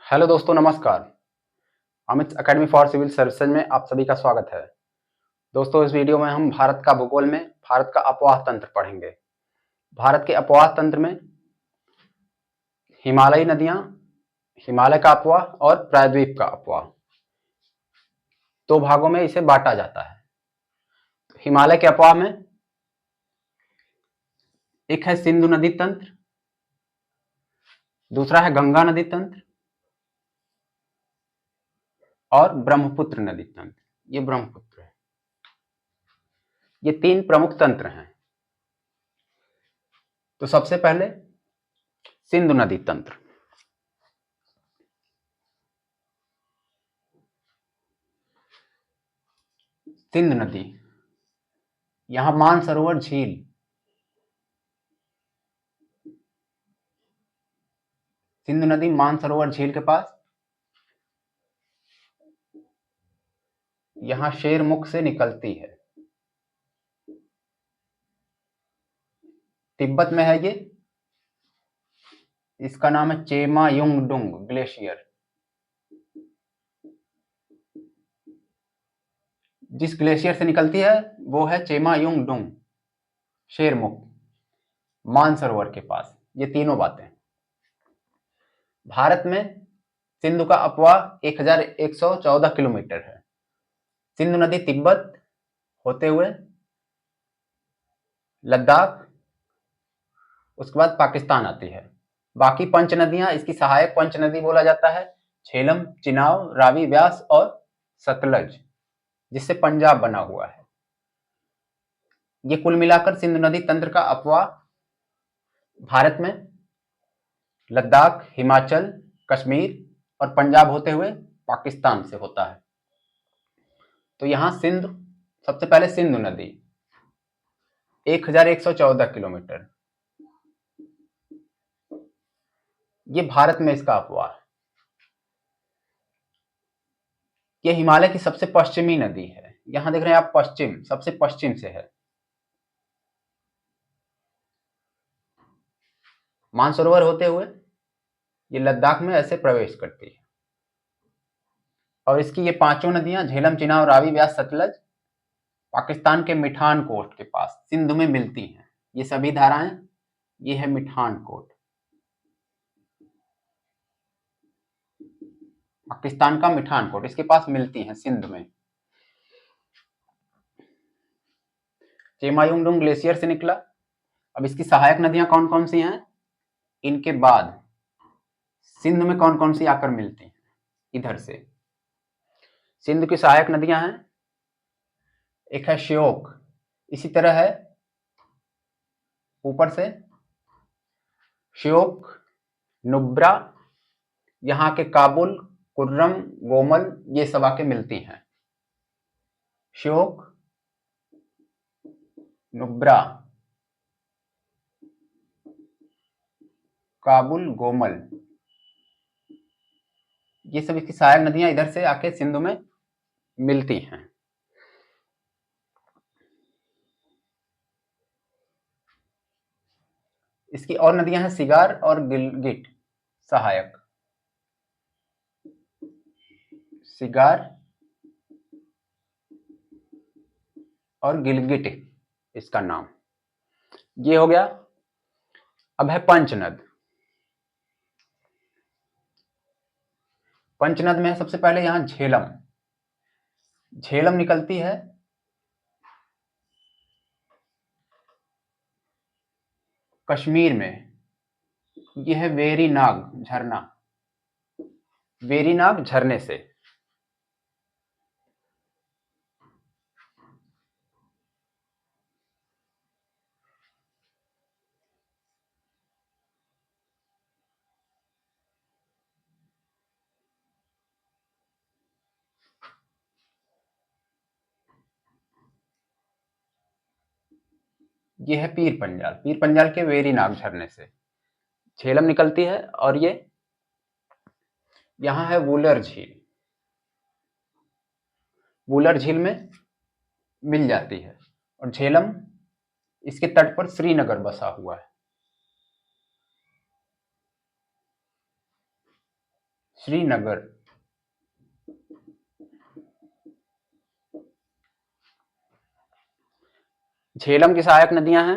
Hello दोस्तों, नमस्कार। Amit academy for civil services में आप सभी का स्वागत है। दोस्तों, इस वीडियो में हम भारत का भूगोल में भारत का अपवाह तंत्र पढ़ेंगे। भारत के अपवाह तंत्र में हिमालयी नदियां, हिमालय का अपवाह और प्रायद्वीप का अपवाह, दो भागों में इसे बांटा जाता है। हिमालय के अपवाह में एक है सिंधु नदी तंत्र, दूसरा है गंगा नदी तंत्र और ब्रह्मपुत्र नदी तंत्र। ये ब्रह्मपुत्र है। ये तीन प्रमुख तंत्र हैं। तो सबसे पहले सिंधु नदी तंत्र। सिंधु नदी, यहां मानसरोवर झील, सिंधु नदी मानसरोवर झील के पास, यहां शेरमुख से निकलती है। तिब्बत में है ये। इसका नाम है चेमायुंगडुंग ग्लेशियर। जिस ग्लेशियर से निकलती है वो है चेमायुंगडुंग, शेरमुख, मानसरोवर के पास। ये तीनों बातें। भारत में सिंधु का अपवाह 1114 किलोमीटर है। सिंधु नदी तिब्बत होते हुए लद्दाख, उसके बाद पाकिस्तान आती है। बाकी पंच नदियां, इसकी सहायक पंच नदी बोला जाता है झेलम, चिनाब, रावी, व्यास और सतलज, जिससे पंजाब बना हुआ है। ये कुल मिलाकर सिंधु नदी तंत्र का अपवाह भारत में लद्दाख, हिमाचल, कश्मीर और पंजाब होते हुए पाकिस्तान से होता है। तो यहां सिंधु, सबसे पहले सिंधु नदी 1114 किलोमीटर, ये भारत में इसका अपवाह है। ये हिमालय की सबसे पश्चिमी नदी है। यहां देख रहे हैं आप, पश्चिम, सबसे पश्चिम से है। मानसरोवर होते हुए ये लद्दाख में ऐसे प्रवेश करती है। और इसकी ये पांचों नदियां झेलम, चिनाब, रावी, व्यास, सतलज पाकिस्तान के मिठान कोट के पास सिंधु में मिलती हैं। ये सभी धाराएं, ये है मिठान कोट, पाकिस्तान का मिठान कोट, इसके पास मिलती हैं सिंध में। चेमायुंगडुंग ग्लेशियर से निकला। अब इसकी सहायक नदियां कौन कौन सी हैं, इनके बाद सिंध में कौन कौन सी आकर मिलती हैं इधर से। सिंध की सहायक नदियां हैं, एक है श्योक, इसी तरह है ऊपर से श्योक, नुब्रा, यहाँ के काबुल, कुर्रम, गोमल, ये सब आके मिलती हैं। श्योक, नुब्रा, काबुल, गोमल, ये सब इसकी सहायक नदियां इधर से आके सिंधु में मिलती हैं। इसकी और नदियां हैं सिगार और गिलगिट सहायक। सिगार और गिलगिट इसका नाम। ये हो गया। अब है पंचनद। पंचनद में सबसे पहले यहां झेलम, झेलम निकलती है कश्मीर में। यह है वेरीनाग झरना, वेरीनाग झरने से। ये है पीर पंजाल, पीर पंजाल के वेरीनाग झरने से झेलम निकलती है। और ये यहां है वुलर झील, वुलर झील में मिल जाती है। और झेलम, इसके तट पर श्रीनगर बसा हुआ है। श्रीनगर। झेलम की सहायक नदियां हैं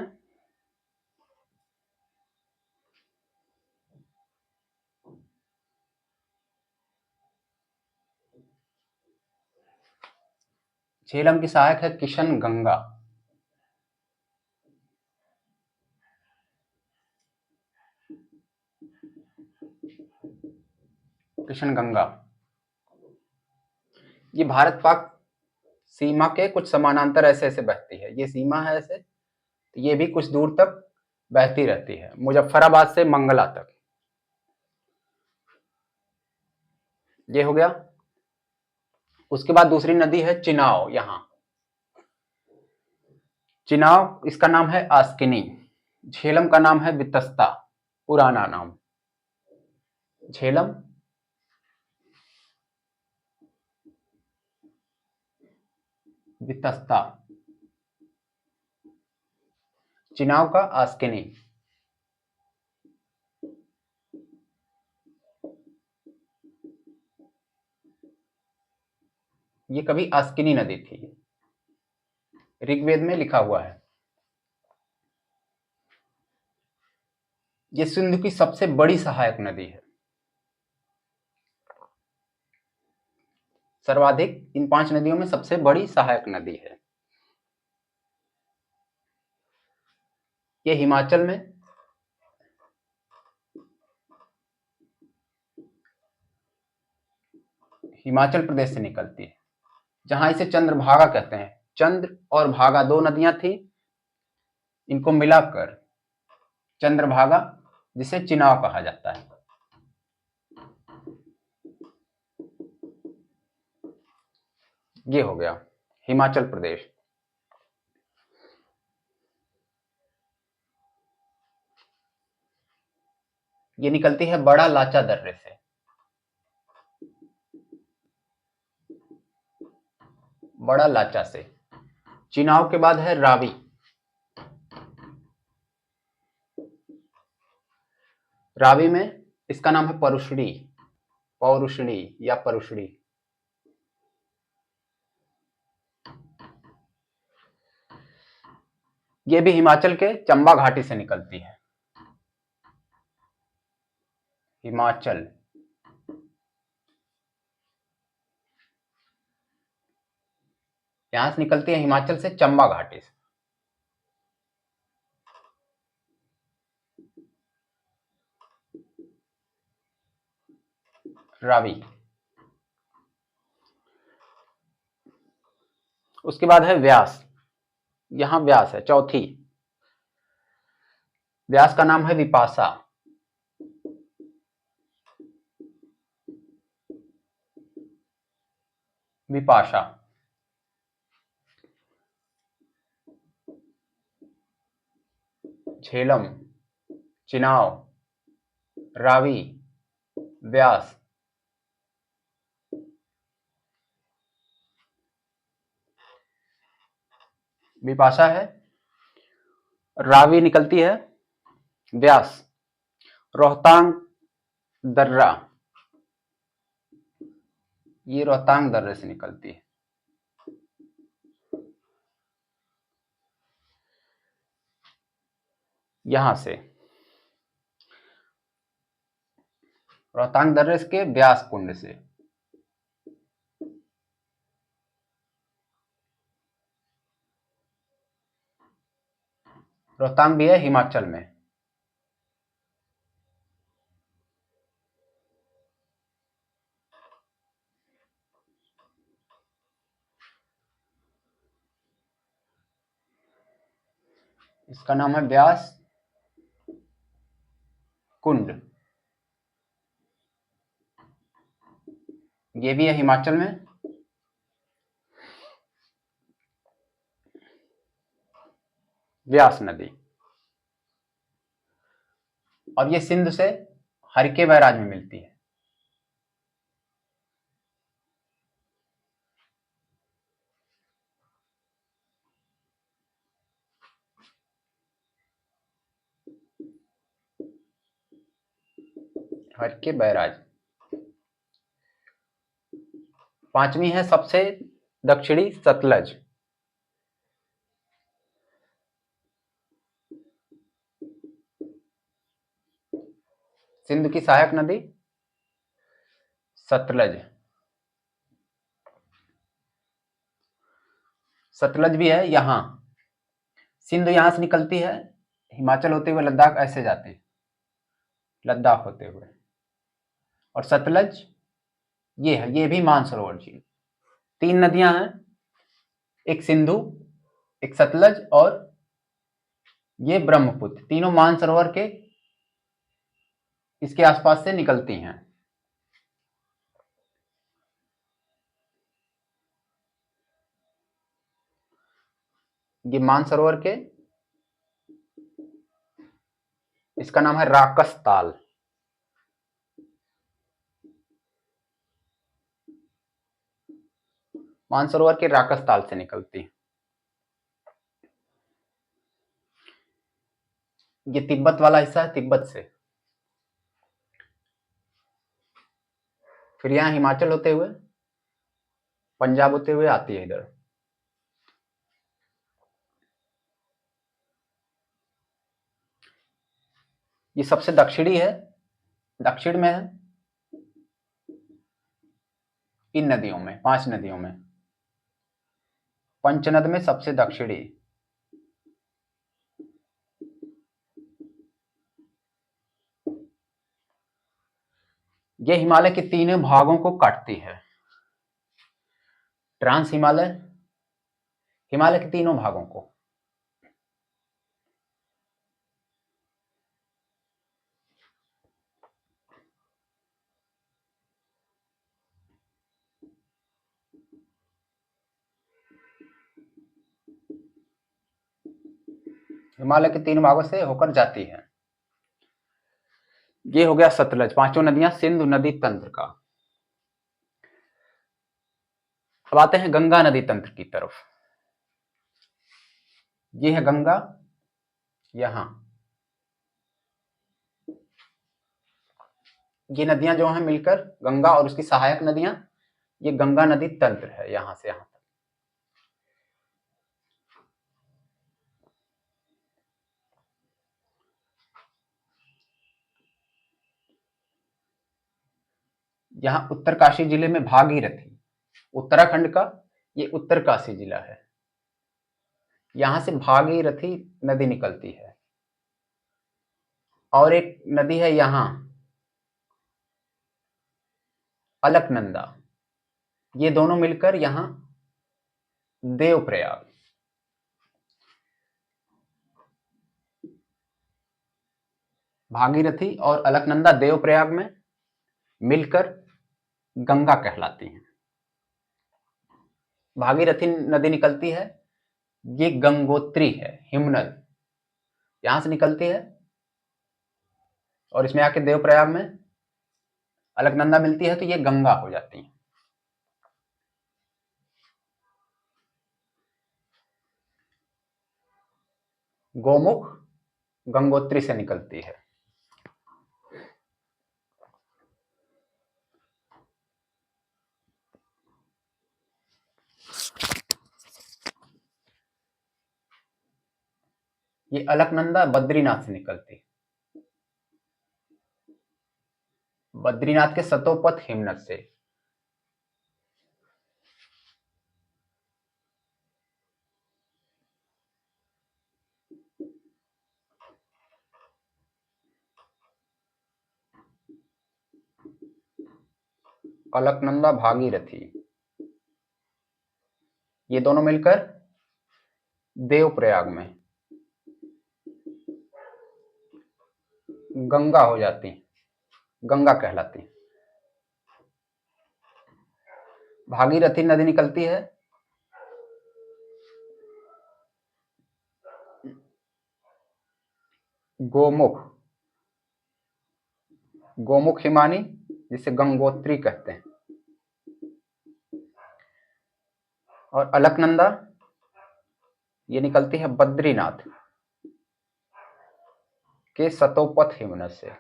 झेलम की सहायक है किशन गंगा। किशन गंगा ये भारत पाक सीमा के कुछ समानांतर ऐसे ऐसे बहती है। ये सीमा है ऐसे, तो ये भी कुछ दूर तक बहती रहती है, मुजफ्फराबाद से मंगला तक। ये हो गया। उसके बाद दूसरी नदी है चिनाव। यहां चिनाव, इसका नाम है आस्किनी। झेलम का नाम है वितस्ता, पुराना नाम। झेलम, वितस्ता, चिनाव का आस्किनी। ये कभी आस्किनी नदी थी, ऋग्वेद में लिखा हुआ है। ये सिंधु की सबसे बड़ी सहायक नदी है। सर्वाधिक इन 5 नदियों में सबसे बड़ी सहायक नदी है। ये हिमाचल में हिमाचल प्रदेश से निकलती है, जहां इसे चंद्रभागा कहते हैं। चंद्र और भागा 2 नदियां थी, इनको मिलाकर चंद्रभागा, जिसे चिनाव कहा जाता है। ये हो गया हिमाचल प्रदेश। ये निकलती है बड़ा लाचा दर्रे से। बड़ा लाचा से। चिनाव के बाद है रावी। रावी में इसका नाम है परुषणी, पौरुषणी या परुषणी। ये भी हिमाचल के चंबा घाटी से निकलती है। हिमाचल, यहां से निकलती है हिमाचल से चंबा घाटी से। रावी। उसके बाद है व्यास। यहां व्यास है चौथी। व्यास का नाम है विपाशा। विपाशा। झेलम, चिनाव, रावी, व्यास। विपाशा है, रावी निकलती है, व्यास, रोहतांग दर्रा, ये रोहतांग दर्रे से निकलती है। यहां से रोहतांग दर्रे के व्यास कुंड से। रोहतांग भी है हिमाचल में। इसका नाम है व्यास कुंड। ये भी है हिमाचल में। व्यास नदी, और ये सिंध से हरके बैराज में मिलती है। हरके बैराज। पांचवी है सबसे दक्षिणी सतलज। सिंध की सहायक नदी सतलज। सतलज भी है यहां, सिंध यहां से निकलती है, हिमाचल होते हुए लद्दाख ऐसे जाती है, लद्दाख होते हुए। और सतलज ये है, ये भी मानसरोवर झील। तीन नदियां हैं, एक सिंधु, एक सतलज और ये ब्रह्मपुत्र, तीनों मानसरोवर के इसके आसपास से निकलती हैं। ये मानसरोवर के, इसका नाम है राकस ताल। मानसरोवर के राकस ताल से निकलती है। ये तिब्बत वाला हिस्सा है, तिब्बत से, फिर यहां हिमाचल होते हुए पंजाब होते हुए आती है इधर। ये सबसे दक्षिणी है, दक्षिण में है इन नदियों में, 5 नदियों में। पंचनद में सबसे दक्षिणी। ये हिमालय के तीनों भागों को काटती है। ट्रांस हिमालय, हिमालय के तीनों भागों को। हिमालय के तीन भागों से होकर जाती है। ये हो गया सतलज, पांचों नदियां सिंधु नदी तंत्र का। अब आते हैं गंगा नदी तंत्र की तरफ। ये है गंगा, यहां ये नदियां जो हैं मिलकर गंगा और उसकी सहायक नदियां, ये गंगा नदी तंत्र है यहां से यहां तक। यहां उत्तरकाशी जिले में भागीरथी, उत्तराखंड का ये उत्तरकाशी जिला है, यहां से भागीरथी नदी निकलती है। और एक नदी है यहां अलकनंदा, ये दोनों मिलकर यहां देवप्रयाग, भागीरथी और अलकनंदा देवप्रयाग में मिलकर गंगा कहलाती हैं। भागीरथी नदी निकलती है, ये गंगोत्री है, हिमनद यहां से निकलती है और इसमें आके देवप्रयाग में अलकनंदा मिलती है तो ये गंगा हो जाती है। गोमुख गंगोत्री से निकलती है। ये अलकनंदा बद्रीनाथ से निकलती है, बद्रीनाथ के सतोपथ हिमनद से। अलकनंदा भागीरथी ये दोनों मिलकर देवप्रयाग में गंगा हो जाती है, गंगा कहलाती है। भागीरथी नदी निकलती है गोमुख, गोमुख हिमानी जिसे गंगोत्री कहते हैं, और अलकनंदा ये निकलती है बद्रीनाथ के सतोपथ हिमनद से।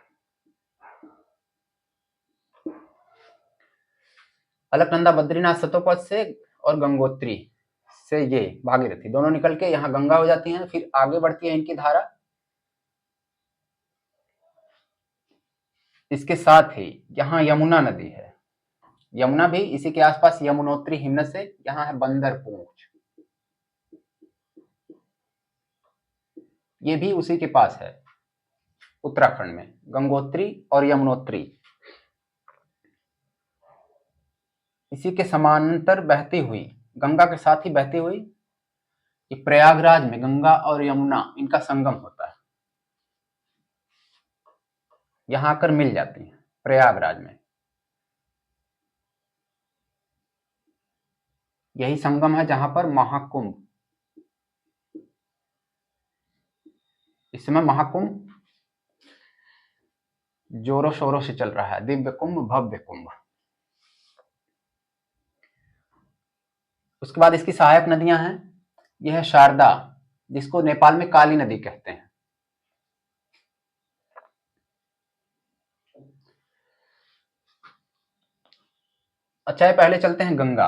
अलकनंदा बद्रीनाथ सतोपथ से और गंगोत्री से ये भागीरथी दोनों निकल के यहाँ गंगा हो जाती हैं। फिर आगे बढ़ती है इनकी धारा, इसके साथ ही यहाँ यमुना नदी है। यमुना भी इसी के आसपास यमुनोत्री हिमनद से, यहाँ है बंदर पूंछ, ये भी उसी के पास है उत्तराखंड में, गंगोत्री और यमुनोत्री इसी के समानांतर बहती हुई, गंगा के साथ ही बहती हुई ये प्रयागराज में गंगा और यमुना इनका संगम होता है, यहां आकर मिल जाती हैं प्रयागराज में। यही संगम है जहां पर महाकुंभ, इस समय महाकुंभ जोरों शोरों से चल रहा है, दिव्य कुंभ भव्य कुंभ। उसके बाद इसकी सहायक नदियां हैं, यह है शारदा, जिसको नेपाल में काली नदी कहते हैं। अच्छा है, पहले चलते हैं गंगा।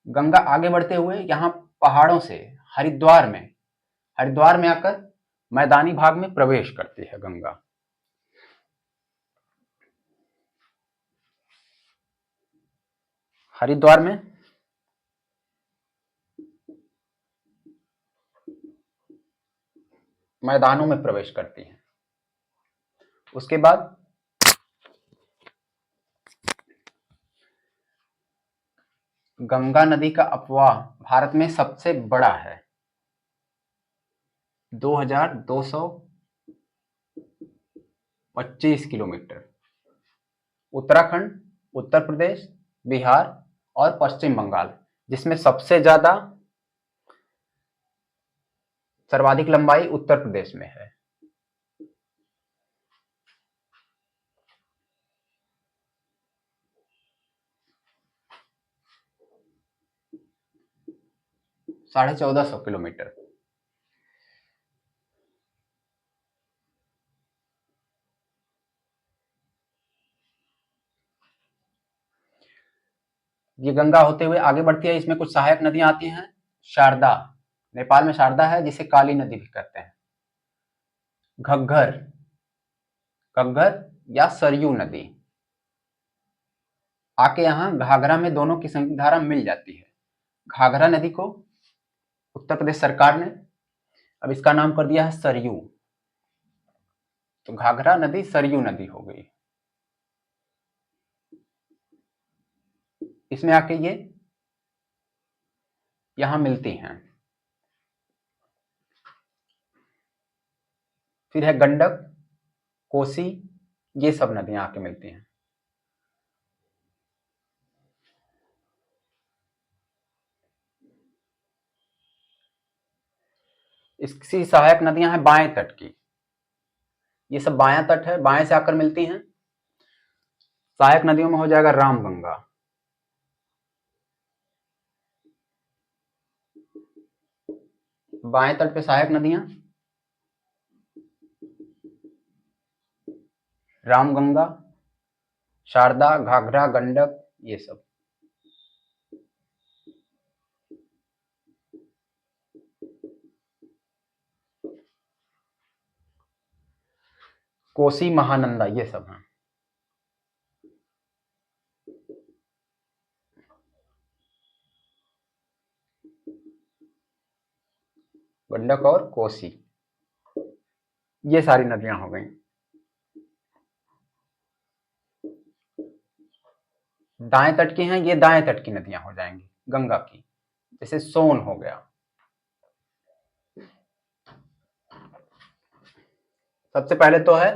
गंगा आगे बढ़ते हुए यहाँ पहाड़ों से हरिद्वार में आकर मैदानी भाग में प्रवेश करती है गंगा। हरिद्वार में मैदानों में प्रवेश करती है। उसके बाद गंगा नदी का अपवाह भारत में सबसे बड़ा है, 2225 किलोमीटर। उत्तराखंड, उत्तर प्रदेश, बिहार और पश्चिम बंगाल, जिसमें सबसे ज्यादा सर्वाधिक लंबाई उत्तर प्रदेश में है। साढ़े 1400 किलोमीटर। ये गंगा होते हुए आगे बढ़ती है, इसमें कुछ सहायक नदियां आती हैं। शारदा, नेपाल में शारदा है जिसे काली नदी भी कहते हैं। घग्गर, घग्गर या सरयू नदी आके यहाँ घाघरा में दोनों की संयुक्त धारा मिल जाती है। घाघरा नदी को उत्तर प्रदेश सरकार ने अब इसका नाम कर दिया है सरयू, तो घाघरा नदी सरयू नदी हो गई। इसमें आके ये यहां मिलती हैं। फिर है गंडक, कोसी, ये सब नदियां आके मिलती हैं। इसकी सहायक नदियां हैं बाएं तट की, ये सब बायां तट है, बाएं से आकर मिलती हैं। सहायक नदियों में हो जाएगा रामगंगा, बाएं तट पे सहायक नदियां रामगंगा, शारदा, घाघरा, गंडक, ये सब। कोसी, महानंदा, ये सब हैं। गंडक और कोसी, ये सारी नदियां हो गई। दाएं तट की हैं, ये दाएं तट की नदियां हो जाएंगी गंगा की, जैसे सोन हो गया। सबसे पहले तो है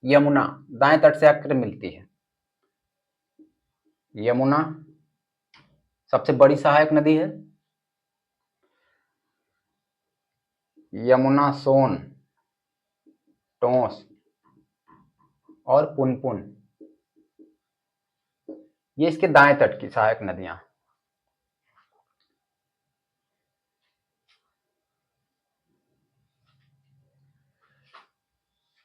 यमुना, दाएं तट से आकर मिलती है। यमुना सबसे बड़ी सहायक नदी है। यमुना, सोन, टोंस और पुनपुन, ये इसके दाएं तट की सहायक नदियां।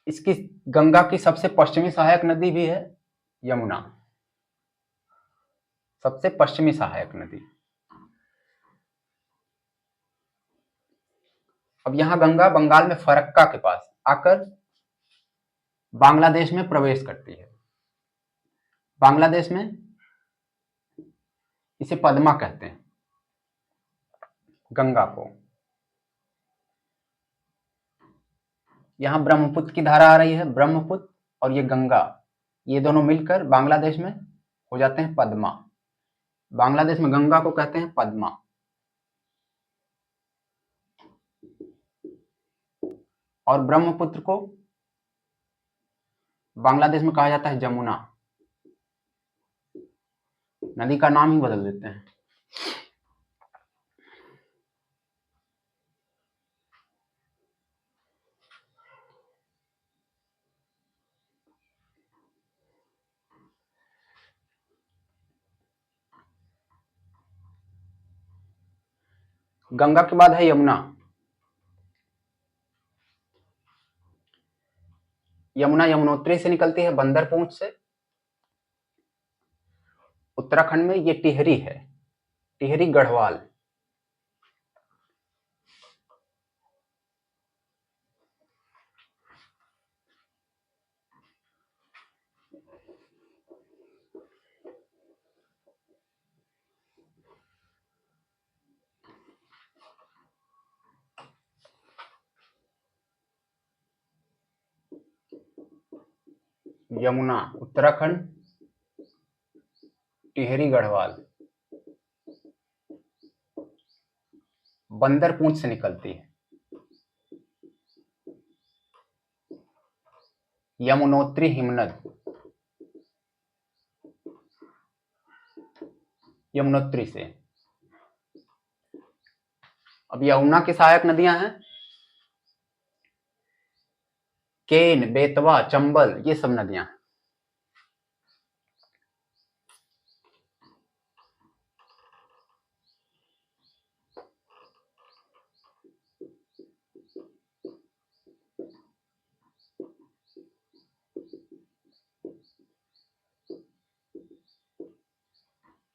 इसकी गंगा की सबसे पश्चिमी सहायक नदी भी है यमुना। सबसे पश्चिमी सहायक नदी। अब यहां गंगा बंगाल में फरक्का के पास आकर बांग्लादेश में प्रवेश करती है। बांग्लादेश में इसे पद्मा कहते हैं, गंगा को। यहां ब्रह्मपुत्र की धारा आ रही है, ब्रह्मपुत्र और ये गंगा, ये दोनों मिलकर बांग्लादेश में हो जाते हैं पद्मा। बांग्लादेश में गंगा को कहते हैं पद्मा। और ब्रह्मपुत्र को बांग्लादेश में कहा जाता है जमुना। नदी का नाम ही बदल देते हैं। गंगा के बाद है यमुना। यमुना यमुनोत्री से निकलती है, बंदरपूंछ से। उत्तराखंड में ये टिहरी है, टिहरी गढ़वाल। यमुना उत्तराखंड, टिहरी गढ़वाल, बंदरपूंछ से निकलती है। यमुनोत्री हिमनद, यमुनोत्री से। अब यमुना की सहायक नदियां हैं केन, बेतवा, चंबल, ये सब नदियां हैं।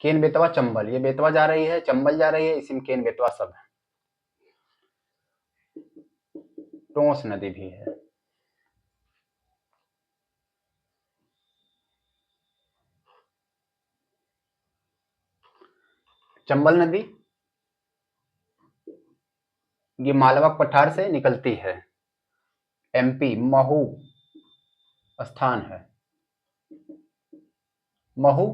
केन, बेतवा, चंबल, ये बेतवा जा रही है, चंबल जा रही है, इसी में केन बेतवा सब है। टोंस नदी भी है। चंबल नदी ये मालवा पठार से निकलती है, एमपी, महू स्थान है। महू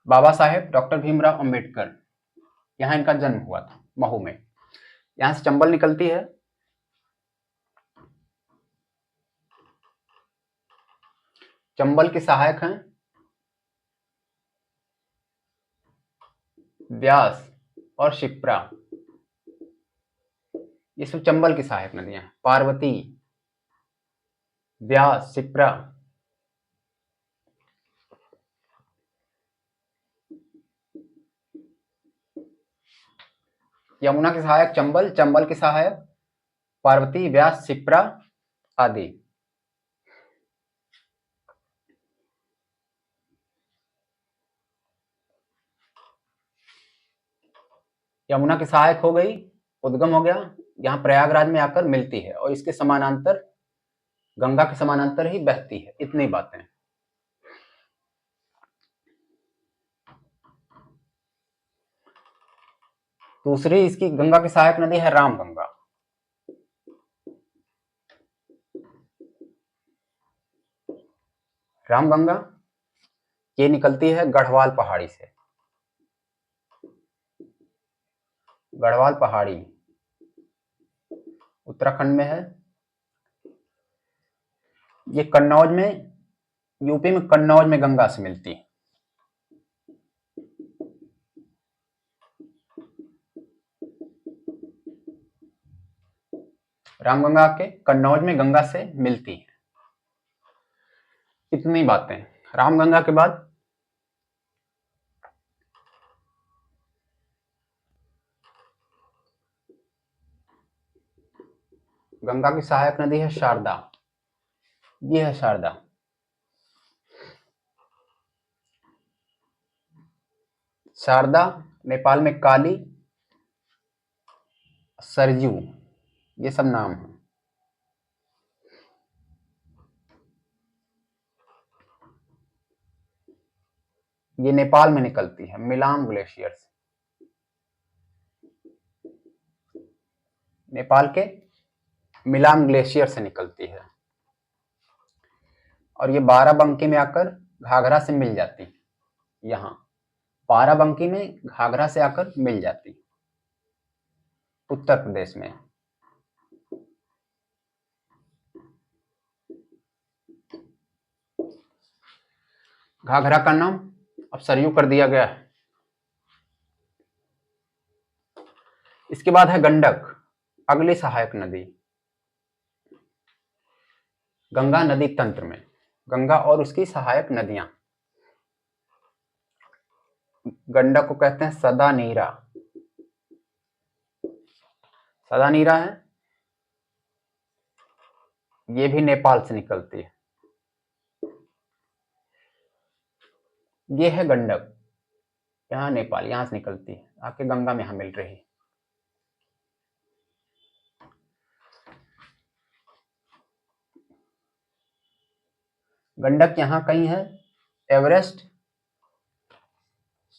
बाबा साहेब डॉक्टर भीमराव अंबेडकर, यहां इनका जन्म हुआ था, महू में। यहां से चंबल निकलती है। चंबल के सहायक हैं व्यास और शिप्रा, ये सब चंबल की सहायक नदियां हैं। पार्वती, व्यास, शिप्रा। यमुना के सहायक चंबल, चंबल के सहायक पार्वती, व्यास, शिप्रा आदि। यमुना की सहायक हो गई, उद्गम हो गया, यहाँ प्रयागराज में आकर मिलती है और इसके समानांतर, गंगा के समानांतर ही बहती है। इतनी बातें। दूसरी इसकी गंगा की सहायक नदी है रामगंगा। रामगंगा ये निकलती है गढ़वाल पहाड़ी से। गढ़वाल पहाड़ी उत्तराखंड में है। ये कन्नौज में, यूपी में कन्नौज में गंगा से मिलती है। रामगंगा के कन्नौज में गंगा से मिलती है। इतनी बातें। रामगंगा के बाद गंगा की सहायक नदी है शारदा, ये है शारदा। शारदा नेपाल में काली, सरजू, ये सब नाम है। ये नेपाल में निकलती है मिलाम ग्लेशियर से, नेपाल के मिलाम ग्लेशियर से निकलती है और ये बाराबंकी में आकर घाघरा से मिल जाती है। यहाँ बाराबंकी में घाघरा से आकर मिल जाती, उत्तर प्रदेश में। घाघरा का नाम अब सरयू कर दिया गया है। इसके बाद है गंडक, अगली सहायक नदी। गंगा नदी तंत्र में गंगा और उसकी सहायक नदियां। गंडक को कहते हैं सदा नीरा, सदा नीरा है, ये भी नेपाल से निकलती है। ये है गंडक, यहाँ नेपाल, यहां से निकलती है, आके गंगा में यहां मिल रही है। गंडक यहाँ कहीं है, एवरेस्ट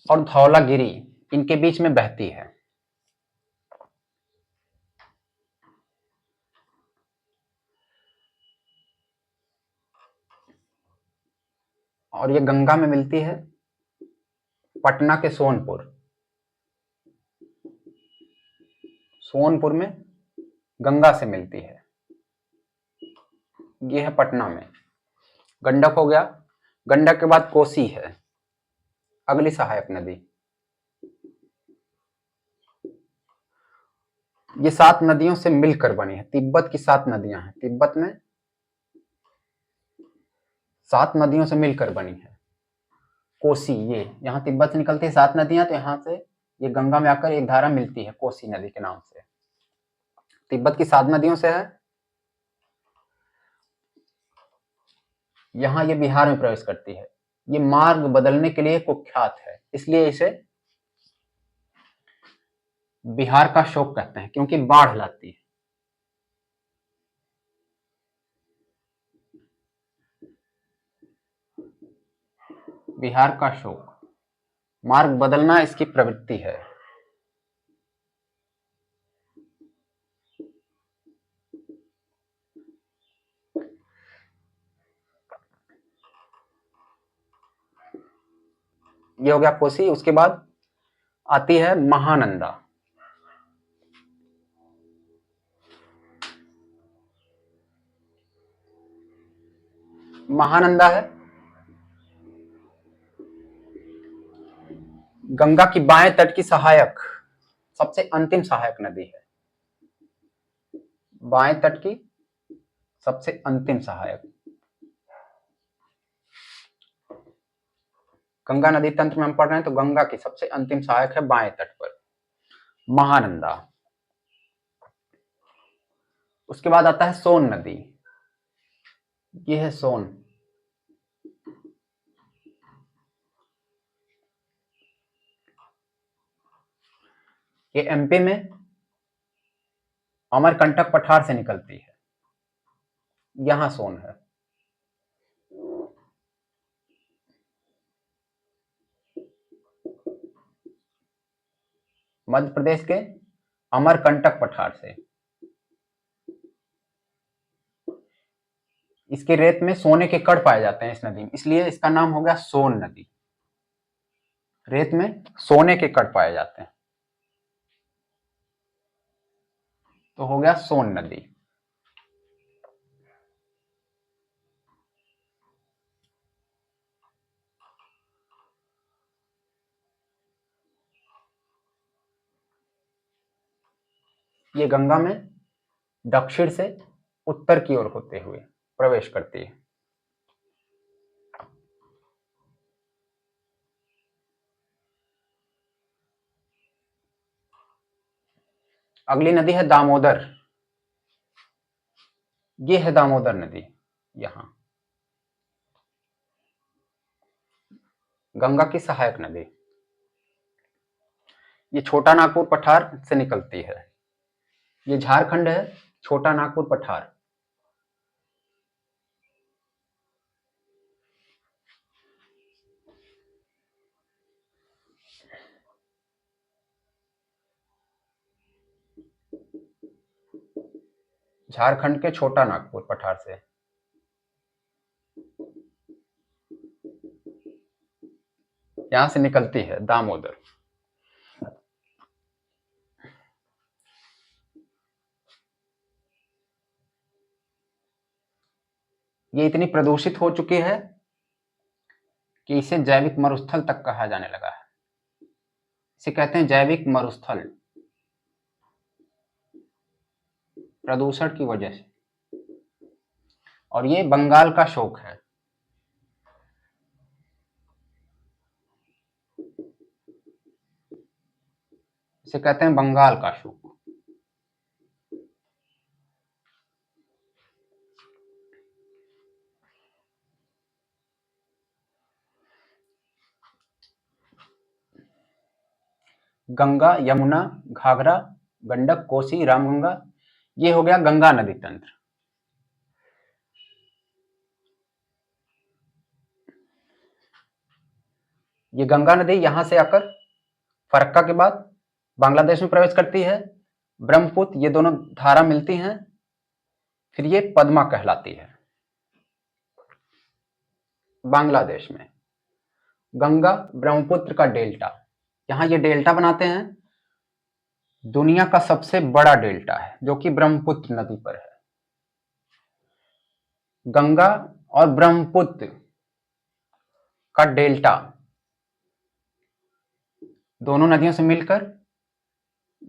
और धौलागिरी इनके बीच में बहती है। और ये गंगा में मिलती है पटना के सोनपुर, सोनपुर में गंगा से मिलती है। ये है पटना में। गंडक हो गया। गंडक के बाद कोसी है, अगली सहायक नदी। ये 7 नदियों से मिलकर बनी है, तिब्बत की 7 नदियां हैं, तिब्बत में 7 नदियों से मिलकर बनी है। कोसी, ये यहाँ तिब्बत से निकलती है 7 नदियां, तो यहाँ से ये गंगा में आकर एक धारा मिलती है कोसी नदी के नाम से। तिब्बत की 7 नदियों से है। यहाँ ये बिहार में प्रवेश करती है। ये मार्ग बदलने के लिए कुख्यात है, इसलिए इसे बिहार का शोक कहते हैं, क्योंकि बाढ़ लाती है। बिहार का शोक, मार्ग बदलना इसकी प्रवृत्ति है। ये हो गया कोसी। उसके बाद आती है महानंदा। महानंदा है गंगा की बाएं तट की सहायक, सबसे अंतिम सहायक नदी है। बाएं तट की सबसे अंतिम सहायक। गंगा नदी तंत्र में हम पढ़ रहे हैं, तो गंगा की सबसे अंतिम सहायक है बाएं तट पर महानंदा। उसके बाद आता है सोन नदी। ये है सोन, ये एमपी में अमरकंटक पठार से निकलती है, यहां सोन है। मध्य प्रदेश के अमरकंटक पठार से। इसके रेत में सोने के कण पाए जाते हैं इस नदी में, इसलिए इसका नाम हो गया सोन नदी। रेत में सोने के कण पाए जाते हैं, तो हो गया सोन नदी। ये गंगा में दक्षिण से उत्तर की ओर होते हुए प्रवेश करती है। अगली नदी है दामोदर। ये है दामोदर नदी, यहां गंगा की सहायक नदी। ये छोटा नागपुर पठार से निकलती है। ये झारखंड है, छोटा नागपुर पठार। झारखंड के छोटा नागपुर पठार से। यहां से निकलती है दामोदर। ये इतनी प्रदूषित हो चुकी है कि इसे जैविक मरुस्थल तक कहा जाने लगा है। इसे कहते हैं जैविक मरुस्थल, प्रदूषण की वजह से। और ये बंगाल का शोक है। इसे कहते हैं बंगाल का शोक। गंगा, यमुना, घाघरा, गंडक, कोसी, रामगंगा, ये हो गया गंगा नदी तंत्र। ये गंगा नदी यहां से आकर फरक्का के बाद बांग्लादेश में प्रवेश करती है। ब्रह्मपुत्र, ये दोनों धारा मिलती हैं, फिर ये पद्मा कहलाती है बांग्लादेश में। गंगा ब्रह्मपुत्र का डेल्टा, यहां ये डेल्टा बनाते हैं। दुनिया का सबसे बड़ा डेल्टा है जो कि ब्रह्मपुत्र नदी पर है। गंगा और ब्रह्मपुत्र का डेल्टा दोनों नदियों से मिलकर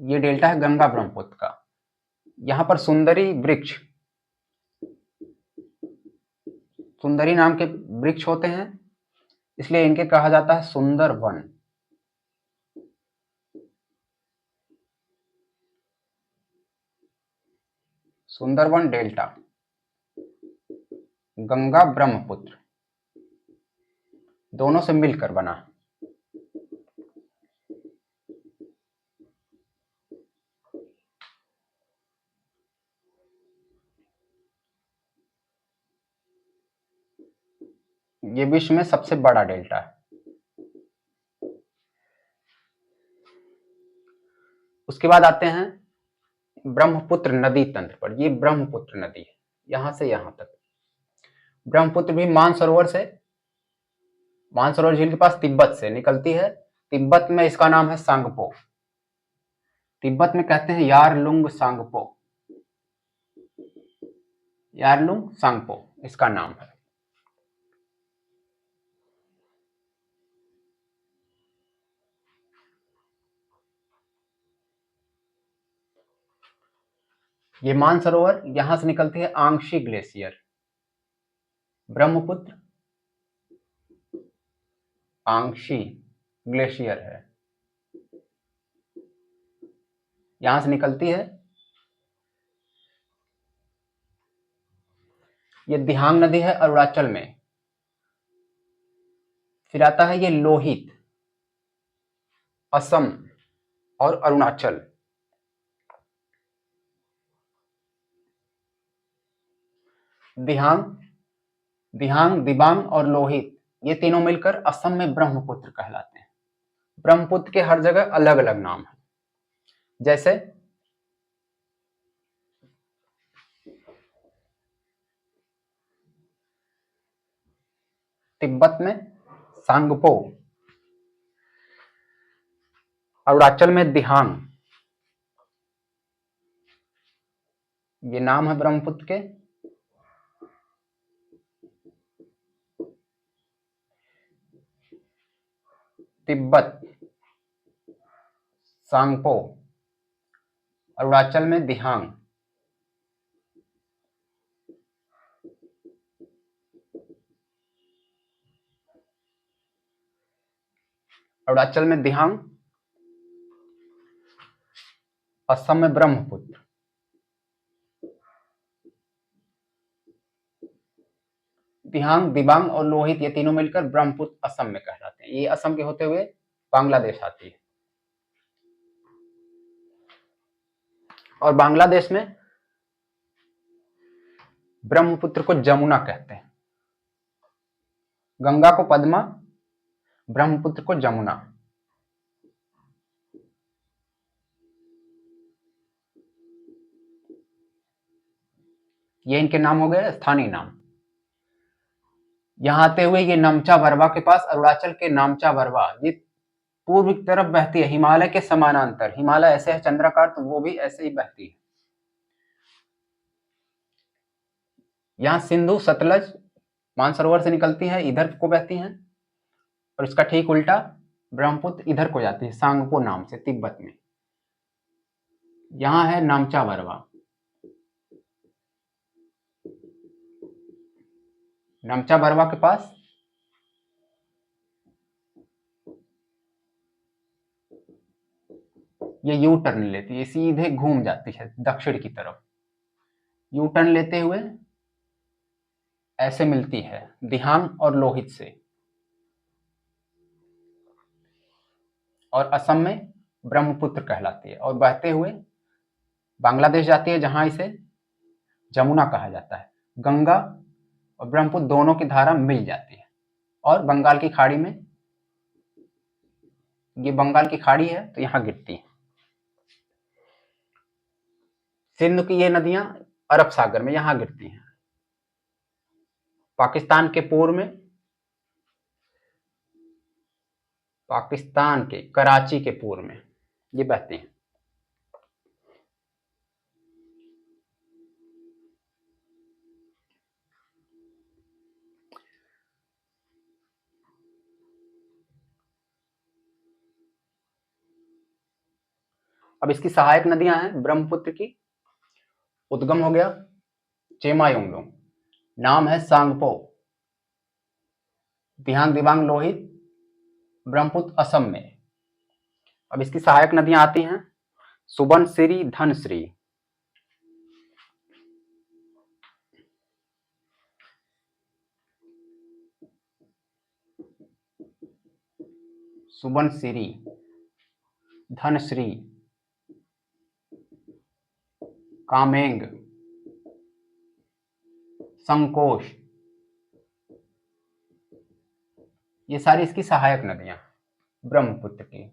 ये डेल्टा है गंगा ब्रह्मपुत्र का। यहां पर सुंदरी वृक्ष, सुंदरी नाम के वृक्ष होते हैं, इसलिए इनके कहा जाता है सुंदर वन। सुंदरवन डेल्टा गंगा ब्रह्मपुत्र दोनों से मिलकर बना। ये विश्व में सबसे बड़ा डेल्टा है। उसके बाद आते हैं ब्रह्मपुत्र नदी तंत्र पर। ये ब्रह्मपुत्र नदी है, यहां से यहां तक। ब्रह्मपुत्र भी मानसरोवर से, मानसरोवर झील के पास तिब्बत से निकलती है। तिब्बत में इसका नाम है सांगपो। तिब्बत में कहते हैं यारलुंग सांगपो, यारलुंग सांगपो इसका नाम है। ये मानसरोवर यहां से निकलती है आंगशी ग्लेशियर। ब्रह्मपुत्र आंगशी ग्लेशियर है, यहां से निकलती है। ये दिहांग नदी है अरुणाचल में। फिर आता है ये लोहित, असम और अरुणाचल। दिहांग, दिहांग, दिबांग और लोहित, ये तीनों मिलकर असम में ब्रह्मपुत्र कहलाते हैं। ब्रह्मपुत्र के हर जगह अलग अलग नाम है। जैसे तिब्बत में सांगपो, अरुणाचल में दिहांग, ये नाम है ब्रह्मपुत्र के। तिब्बत सांगपो, अरुणाचल में दिहांग। अरुणाचल में दिहांग, असम में ब्रह्मपुत्र। दिहांग, दिबांग और लोहित, ये तीनों मिलकर ब्रह्मपुत्र असम में कहलाते हैं। ये असम के होते हुए बांग्लादेश आती है। और बांग्लादेश में ब्रह्मपुत्र को जमुना कहते हैं, गंगा को पद्मा, ब्रह्मपुत्र को जमुना। ये इनके नाम हो गए स्थानीय नाम। यहां आते हुए ये नामचा बरवा के पास, अरुणाचल के नामचा बरवा, ये पूर्व की तरफ बहती है हिमालय के समानांतर। हिमालय ऐसे है चंद्राकार, तो वो भी ऐसे ही बहती है। यहाँ सिंधु सतलज मानसरोवर से निकलती है, इधर को बहती हैं, और इसका ठीक उल्टा ब्रह्मपुत्र इधर को जाती है सांगपो नाम से, तिब्बत में। यहाँ है नामचा बरवा। नामचा बरवा के पास ये यू टर्न लेती है, सीधे घूम जाती है दक्षिण की तरफ। यू टर्न लेते हुए ऐसे मिलती है दिहांग और लोहित से, और असम में ब्रह्मपुत्र कहलाती है, और बहते हुए बांग्लादेश जाती है, जहां इसे जमुना कहा जाता है। गंगा और ब्रह्मपुत्र दोनों की धारा मिल जाती है, और बंगाल की खाड़ी में, ये बंगाल की खाड़ी है तो यहां गिरती है। सिंध की ये नदियां अरब सागर में यहां गिरती हैं। पाकिस्तान के पूर्व में, पाकिस्तान के कराची के पूर्व में ये बहती हैं। अब इसकी सहायक नदियां हैं ब्रह्मपुत्र की। उद्गम हो गया चेमायोंगलोंग, नाम है सांगपो, दिहांग दिबांग लोहित, ब्रह्मपुत्र असम में। अब इसकी सहायक नदियां आती हैं सुबनसिरी, धनश्री। सुबनसिरी, धनश्री, कामेंग, संकोश, ये सारी इसकी सहायक नदियां ब्रह्मपुत्र की।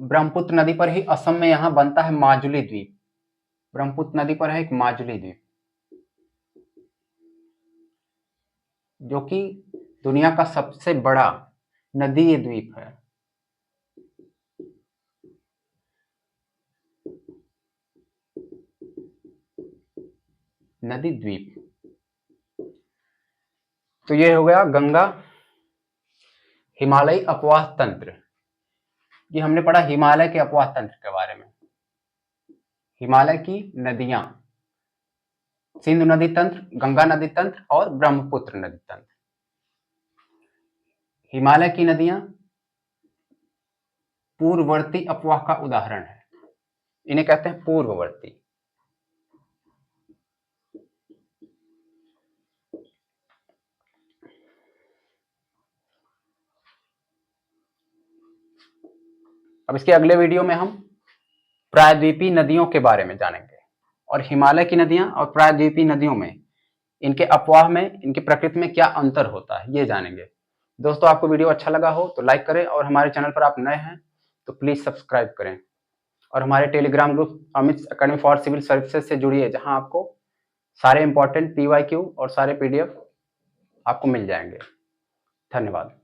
ब्रह्मपुत्र नदी पर ही असम में यहां बनता है माजुली द्वीप। ब्रह्मपुत्र नदी पर है एक माजुली द्वीप, जो कि दुनिया का सबसे बड़ा नदीय द्वीप है। नदी द्वीप। तो ये हो गया गंगा हिमालयी अपवाह तंत्र। ये हमने पढ़ा हिमालय के अपवाह तंत्र के बारे में। हिमालय की नदियां, सिंधु नदी तंत्र, गंगा नदी तंत्र और ब्रह्मपुत्र नदी तंत्र। हिमालय की नदियां पूर्ववर्ती अपवाह का उदाहरण है, इन्हें कहते हैं पूर्ववर्ती। अब इसके अगले वीडियो में हम प्रायद्वीपीय नदियों के बारे में जानेंगे, और हिमालय की नदियां और प्रायद्वीपीय नदियों में इनके अपवाह में, इनकी प्रकृति में क्या अंतर होता है, ये जानेंगे। दोस्तों, आपको वीडियो अच्छा लगा हो तो लाइक करें, और हमारे चैनल पर आप नए हैं तो प्लीज सब्सक्राइब करें, और हमारे telegram group Amit academy for civil services से जुड़िए, जहां आपको सारे इंपॉर्टेंट PYQ और सारे PDF आपको मिल जाएंगे। धन्यवाद।